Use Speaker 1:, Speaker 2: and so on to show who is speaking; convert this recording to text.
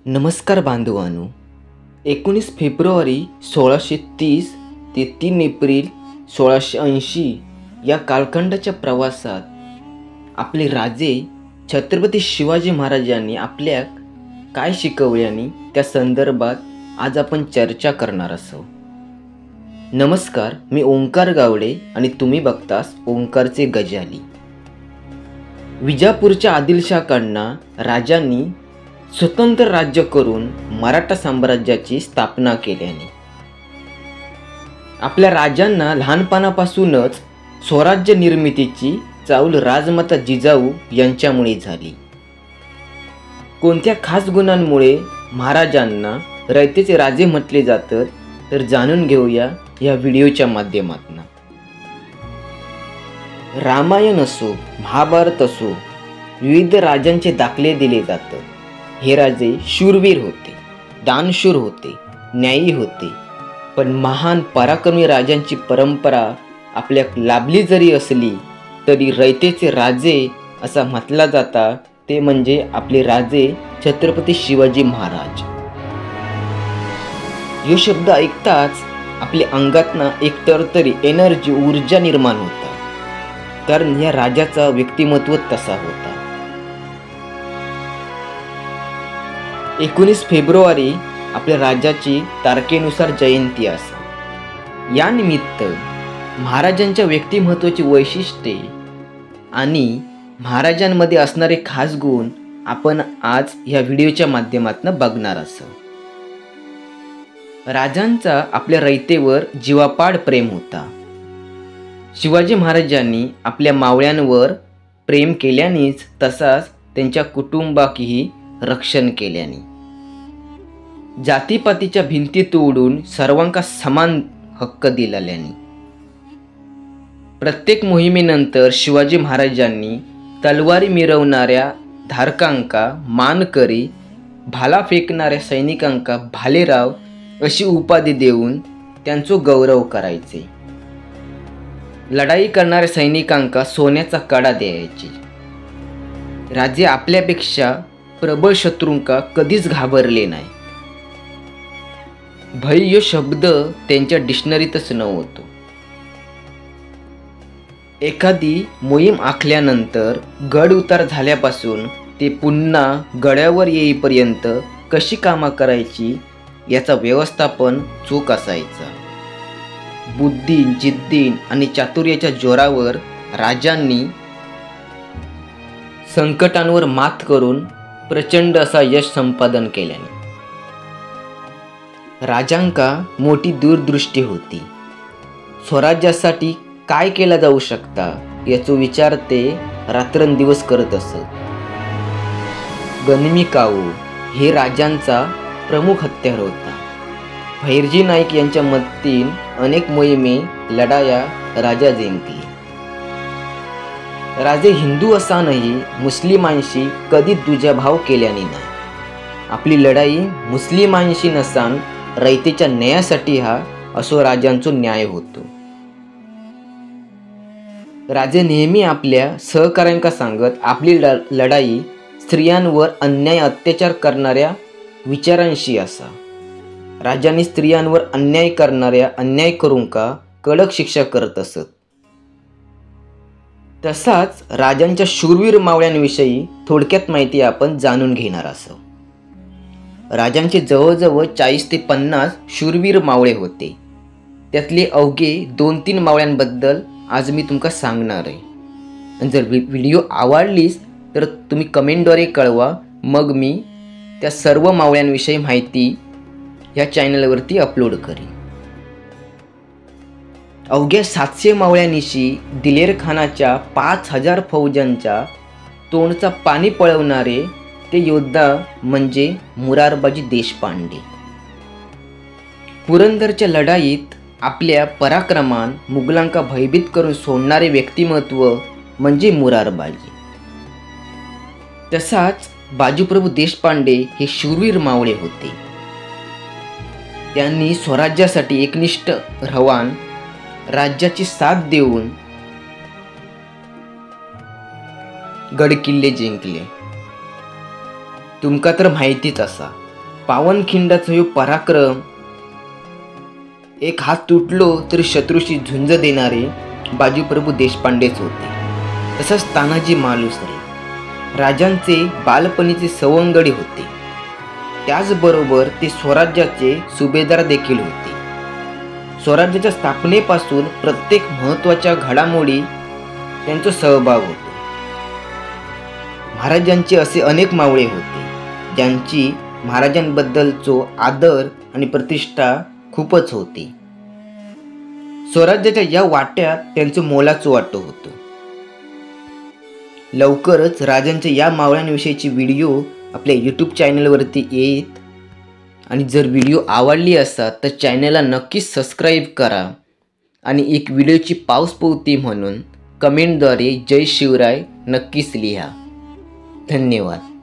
Speaker 1: नमस्कार बांधवांनो, 19 फेब्रुवारी 1630 ते 3 एप्रिल 1680 या कालखंडाच्या प्रवासात आपले राजे छत्रपती शिवाजी महाराजांनी आपल्याक काय शिकवल्यानी त्या संदर्भात आज आपण चर्चा करणार आहोत। नमस्कार, मी ओंकार गावडे आणि तुम्ही बघतास ओंकारचे गजाली। विजापूरच्या आदिलशाहाकडनं राजांनी स्वतंत्र राज्य करून मराठा साम्राज्याची स्थापना केल्याने आपल्या राजांना लहानपणापासूनच स्वराज्य निर्मितीची चाहुल राजमाता जिजाऊ यांच्यामुळे झाली। कोणत्या खास गुणांमुळे महाराजांना रयतेचे राजे म्हटले जातात तर जाणून घेऊया या व्हिडिओच्या माध्यमातून। रामायण असो, महाभारत असो, विविध राजांचे दाखले दिले जातात। हे राजे शूरवीर होते, दानशूर होते, न्यायी होते, पण महान पराक्रमी राजांची परंपरा आपल्या लाभली जरी असली तरी रयतेचे राजे असा म्हटला जाता ते म्हणजे आपले राजे छत्रपती शिवाजी महाराज। यो शब्द ऐकताच आपल्या अंगातना एक तरतरी एनर्जी ऊर्जा निर्माण होता, कारण या राजाचा व्यक्तिमत्व तसा होता। 19 फेब्रुवारी आपल्या राजाची तारखेनुसार जयंती असा। या निमित्त महाराजांच्या व्यक्तिमत्वाची वैशिष्ट्ये आणि महाराजांमध्ये असणारे खास गुण आपण आज या व्हिडिओच्या माध्यमातून बघणार आहोत। राजांचा आपल्या रयतेवर जीवापाड प्रेम होता। शिवाजी महाराजांनी आपल्या मावळ्यांवर प्रेम केल्यानेच तसाच त्यांच्या कुटुंबाकीही रक्षण केल्याने जातीपातीच्या भिंती तोडून सर्वांका समान हक्क दिल्याने प्रत्येक मोहिमेनंतर शिवाजी महाराजांनी तलवारी मिरवणाऱ्या धारकांका मानकरी, भाला फेकणाऱ्या सैनिकांका भालेराव अशी उपाधी देऊन त्यांचा गौरव करायचे। लढाई करणाऱ्या सैनिकांका सोन्याचा कडा द्यायचे। राजे आपल्यापेक्षा प्रबळ शत्रूंका कधीच घाबरले नाही। भय यो शब्द त्यांच्या डिक्शनरीतच नव्हतो। एखादी मोहीम आखल्यानंतर गड उतार झाल्यापासून ते पुन्हा गडावर येईपर्यंत कशी कामा करायची याचा व्यवस्थापन चोख असायचा। बुद्धी, जिद्दी आणि चातुर्याच्या जोरावर राजांनी संकटांवर मात करून प्रचंड असा यश संपादन केल्याने राजांका मोठी दूरदृष्टी होती। स्वराज्यासाठी काय केला जाऊ शकता याचा विचार ते रात्रंदिवस करत असत। गनिमी काऊ हे राजांचा प्रमुख हत्यार होता। भैरजी नाईक यांच्या मदतीने अनेक मोहिमे, लढाया राजा जिंकले। राजे हिंदू असानही मुस्लिमांशी कधी दुजाभाव केल्याने नाही। आपली लढाई मुस्लिमांशी नसान रयतेच्या न्यायासाठी हा असो राजांचा न्याय होतो। राजे नेहमी आपल्या सहकाऱ्यांका सांगत आपली लढाई स्त्रियांवर अन्याय अत्याचार करणाऱ्या विचारांशी असा। राजांनी स्त्रियांवर अन्याय करणाऱ्या अन्याय करूंका कडक शिक्षा करत असत। तसाच राजांच्या शूरवीर मावळ्यांविषयी थोडक्यात माहिती आपण जाणून घेणार आहोत। राजांचे जवळजवळ 40 ते 50 शूरवीर मावळे होते। त्यातले अवघे 2-3 मावळ्यांबद्दल आज मी तुमका सांगणार आहे। जर व्हिडिओ आवडलीस तर तुम्ही कमेंटद्वारे कळवा, मग मी त्या सर्व मावळ्यांविषयी माहिती या चॅनलवरती अपलोड करीन। अवघ्या 700 मावळ्यांनिशी दिलेर खानाच्या 5000 फौजांच्या तोंडचा पाणी पळवणारे ते योद्धा म्हणजे मुरारबाजी देशपांडे। पुरंदरच्या लढाईत आपल्या पराक्रमान मुघलांका भयभीत करून सोडणारे व्यक्तिमत्व म्हणजे मुरारबाजी। तसाच बाजीप्रभू देशपांडे हे शूरवीर मावळे होते। त्यांनी स्वराज्यासाठी एकनिष्ठ रवान राज्याची साथ देऊन गडकिल्ले जिंकले। तुमका तर माहितीच असा पावनखिंडाचा ह्यो पराक्रम, एक हात तुटलो तरी शत्रूशी झुंज देणारे बाजीप्रभू देशपांडेच होते. तसंच तानाजी मालुसरे राजांचे बालपणीचे सवंगडी होते. त्याचबरोबर ते स्वराज्याचे सुभेदार देखील होते. स्वराज्याच्या स्थापनेपासून प्रत्येक महत्त्वाच्या घडामोडी त्यांचा सहभाग होतो. महाराजांचे असे अनेक मावळे होते ज्यांची महाराजांबद्दलचो आदर आणि प्रतिष्ठा खूपच होती. स्वराज्याच्या या वाट्यात त्यांचं मोलाचं वाटं होतं. लवकरच राजांच्या या मावळ्यांविषयीची व्हिडिओ आपल्या यूट्यूब चॅनलवरती येईल. आणि जर व्हिडिओ आवडली असा तर चॅनलला नक्कीच सबस्क्राईब करा आणि एक व्हिडिओची पावसापोटी म्हणून कमेंटद्वारे जय शिवराय नक्कीच लिहा. धन्यवाद.